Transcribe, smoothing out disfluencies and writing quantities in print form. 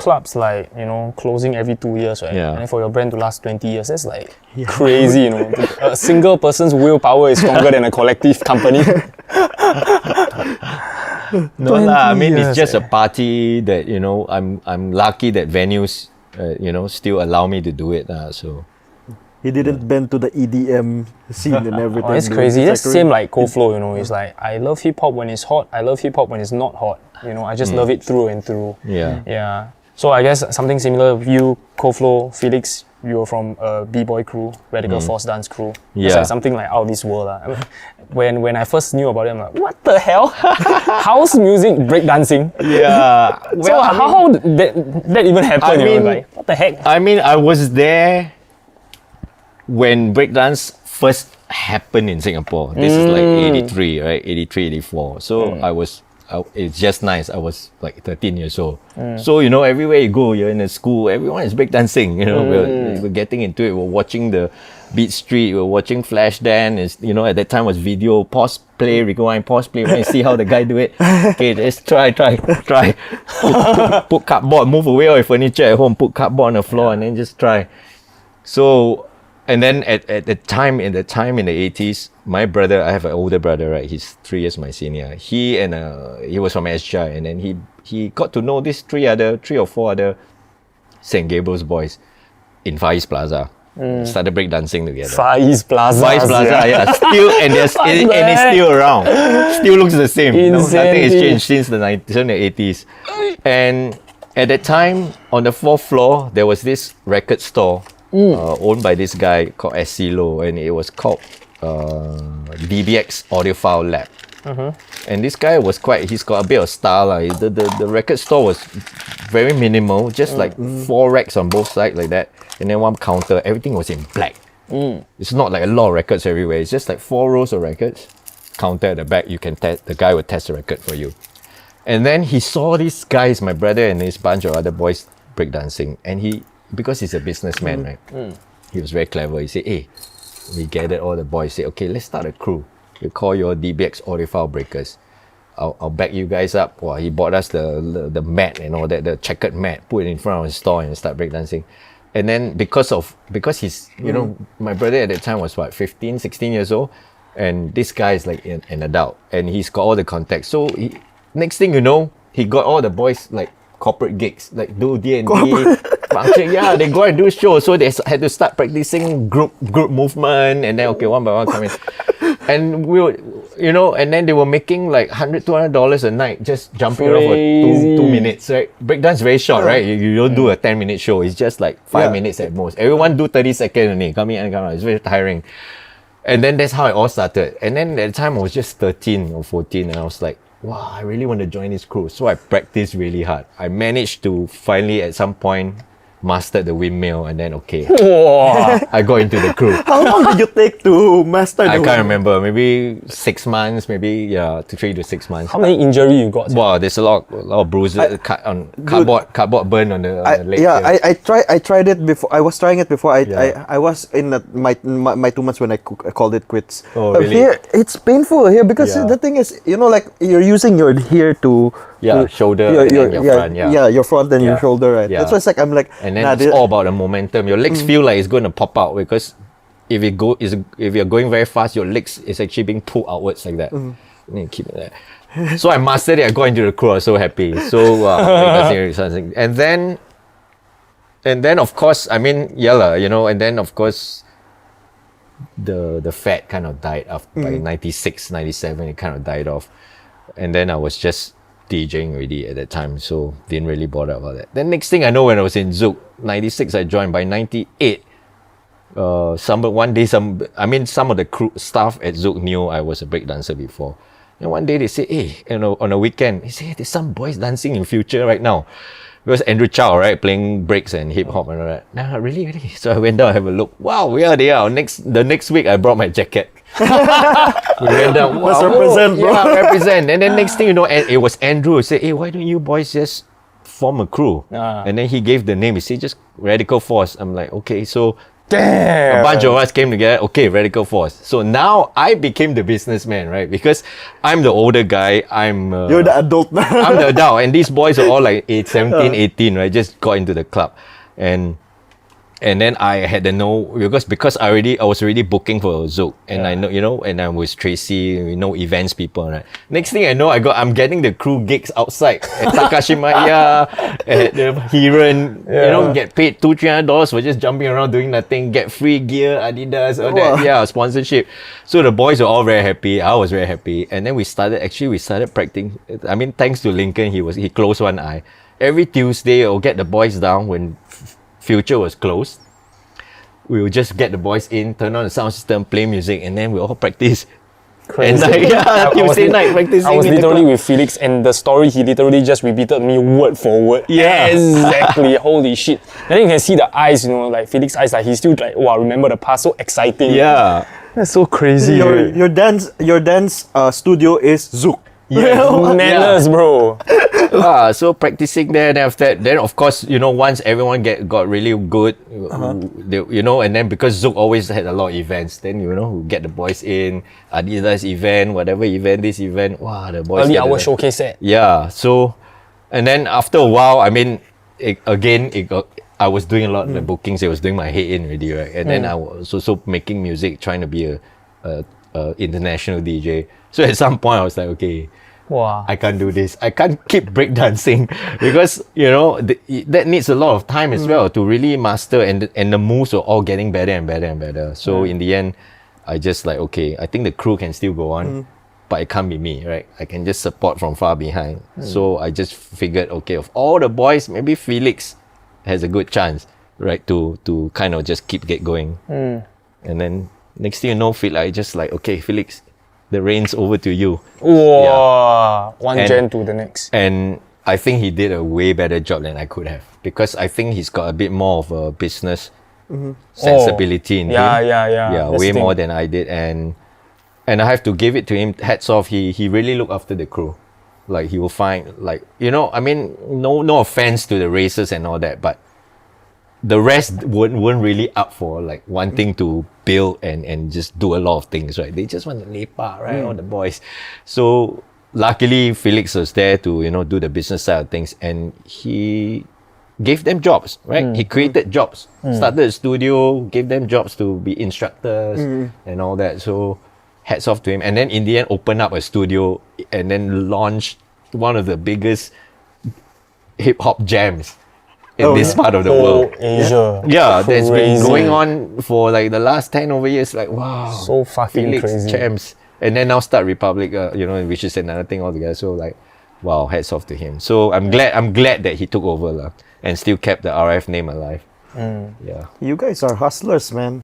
clubs like, closing every 2 years, right? Yeah. And for your brand to last 20 years, that's like crazy, A single person's willpower is stronger than a collective company. No lah, I mean, 20 it's just years, a party that, I'm lucky that venues, still allow me to do it. So. He didn't bend to the EDM scene and everything. It's crazy. That's same like Coldflow, It's like, I love hip-hop when it's hot. I love hip-hop when it's not hot. I just love it through and through. Yeah. Yeah. So I guess something similar with you, Coldflow, Felix, you're from a B-boy crew, Radical Force Dance crew. It's like something like out of this world. I mean, when I first knew about it, I'm like, what the hell? House music, breakdancing? Yeah. So how did that even happen? I mean, like, what the heck? I mean, I was there when breakdance first happened in Singapore. This is like 83, right? 83, 84. So it's just nice. I was like 13 years old. So, everywhere you go, you're in a school, everyone is breakdancing. We're getting into it. We're watching the Beat Street, we're watching Flash Dance. At that time was video, pause, play, rewind, pause, play. When you see how the guy do it, okay, let's try. Put cardboard, move away all your furniture at home, put cardboard on the floor and then just try. So, and then at the time in the 80s, my brother, I have an older brother, right? He's 3 years my senior. He was from SGI, and then he got to know these three or four other St. Gabriel's boys in Far East Plaza. Started breakdancing together. Far East Plaza. Yeah. Still, and it's still around. Still looks the same. Nothing has changed since the 80s. And at that time, on the 4th floor, there was this record store owned by this guy called SC Low, and it was called DBX Audiophile Lab. And this guy he's got a bit of style. The record store was very minimal, just like 4 racks on both sides like that, and then 1 counter. Everything was in black. It's not like a lot of records everywhere. It's just like 4 rows of records, counter at the back. You can test, the guy will test the record for you. And then he saw these guys, my brother and his bunch of other boys breakdancing, and because he's a businessman, right? He was very clever. He said, hey, we gathered all the boys, say, okay, let's start a crew. We call your DBX Audiophile Breakers. I'll back you guys up. Well, he bought us the mat and all that, the checkered mat, put it in front of his store and start breakdancing. And then because he's, my brother at that time was 15, 16 years old, and this guy is like an adult, and he's got all the contacts. So next thing you know, he got all the boys like corporate gigs, like do D&D, function. Yeah, they go and do shows. So they had to start practicing group movement, and then one by one come in. And and then they were making like $100, $200 a night just jumping around for 2 minutes, right? Breakdance very short, right? You don't do a 10-minute show. It's just like 5 minutes at most. Everyone do 30 seconds only. Come in and come out. It's very tiring. And then that's how it all started. And then at the time I was just 13 or 14, and I was like, wow, I really want to join this crew. So I practiced really hard. I managed to finally at some point mastered the windmill, and then I got into the crew. How long did you take to master the I can't remember. Maybe 6 months, maybe 3 to 6 months. How many injury you got? Wow, there's a lot of bruises, cut on cardboard burn on the leg. Yeah, I tried it before. I was trying it before. I was in my 2 months when I called it quits. Oh, really? Here it's painful here because the thing is, like you're using your here to shoulder, your front, your front and your shoulder, right? Yeah. That's why it's like I'm like, and then it's all about the momentum. Your legs feel like it's going to pop out because if you're going very fast, your legs is actually being pulled outwards like that. And then keep it there. So I mastered it. I got into the crew. I was so happy. So and then of course, I mean, and then of course the fat kind of died after by 96, 97. It kind of died off, and then I was just DJing already at that time, so didn't really bother about that. Then next thing I know, when I was in Zouk, 96 I joined. By 98, some of the crew staff at Zouk knew I was a break dancer before. And one day they say, hey, on a weekend, they say, hey, there's some boys dancing in Future right now. It was Andrew Chow, right, playing breaks and hip hop and all that. Nah, really? So I went down and have a look. Wow, yeah, they are. The next week I brought my jacket. We went down. Wow, represent, bro. Yeah, represent. And then next thing you know, it was Andrew who said, hey, why don't you boys just form a crew? And then he gave the name. He said, just Radical Force. I'm like, okay. So Damn. A bunch of us came together. Okay, Radical Force. So now I became the businessman, right? Because I'm the older guy. You're the adult now. I'm the adult, and these boys are all like 17, 18, right? Just got into the club, and then I had to know because I was already booking for Zouk, and I know, and I was Tracy, events people, right? Next thing I know, I'm getting the crew gigs outside at Takashimaya, at the Hiran, get paid $200-300 for just jumping around doing nothing, get free gear, Adidas, all that, sponsorship. So the boys were all very happy. I was very happy, and then we started practicing. I mean, thanks to Lincoln, he closed one eye. Every Tuesday, I'll get the boys down when Future was closed. We would just get the boys in, turn on the sound system, play music, and then we all practice. Crazy. And Tuesday night practicing. I was literally with Felix, and the story he literally just repeated me word for word. Yeah. Exactly. Holy shit. Then you can see the eyes, like Felix's eyes, like he's still like, wow, remember the past, so exciting. Yeah. That's so crazy. Your dance studio is Zouk. Manners, bro. So practicing there, and after that, then of course, once everyone got really good, and then because Zouk always had a lot of events, then we get the boys in, Adidas event, whatever event, this event, wow, the boys. Early hour showcase set. Yeah. So, and then after a while, I mean, I was doing a lot of the bookings. I was doing my head in already, right? And then I was also making music, trying to be a international DJ. So at some point, I was like, okay. Wow. I can't do this. I can't keep breakdancing because that needs a lot of time as well to really master, and the moves are all getting better and better and better. So in the end, I just like, okay, I think the crew can still go on, but it can't be me, right? I can just support from far behind. So I just figured, okay, of all the boys, maybe Felix has a good chance, right, to kind of just keep going. And then next thing you know, I just like, okay, Felix, the reins over to you. Wow. One gen to the next. And I think he did a way better job than I could have, because I think he's got a bit more of a business sensibility in him. Yeah, way more than I did. And I have to give it to him, hats off, he really looked after the crew. Like he will find, like, I mean, no offense to the racers and all that, but the rest weren't really up for like wanting to build and just do a lot of things, right? They just want to lepak, right? All the boys. So luckily Felix was there to, do the business side of things, and he gave them jobs, right? He created jobs, started a studio, gave them jobs to be instructors and all that. So hats off to him. And then in the end, opened up a studio and then launched one of the biggest hip hop jams in this part of the world. Asia. Yeah, that's been going on for like the last 10 over years. Like, wow. So fucking Felix, crazy. champs. And then now Start Republic, which is another thing altogether. So like, wow, hats off to him. So I'm glad that he took over and still kept the RF name alive. Yeah. You guys are hustlers, man.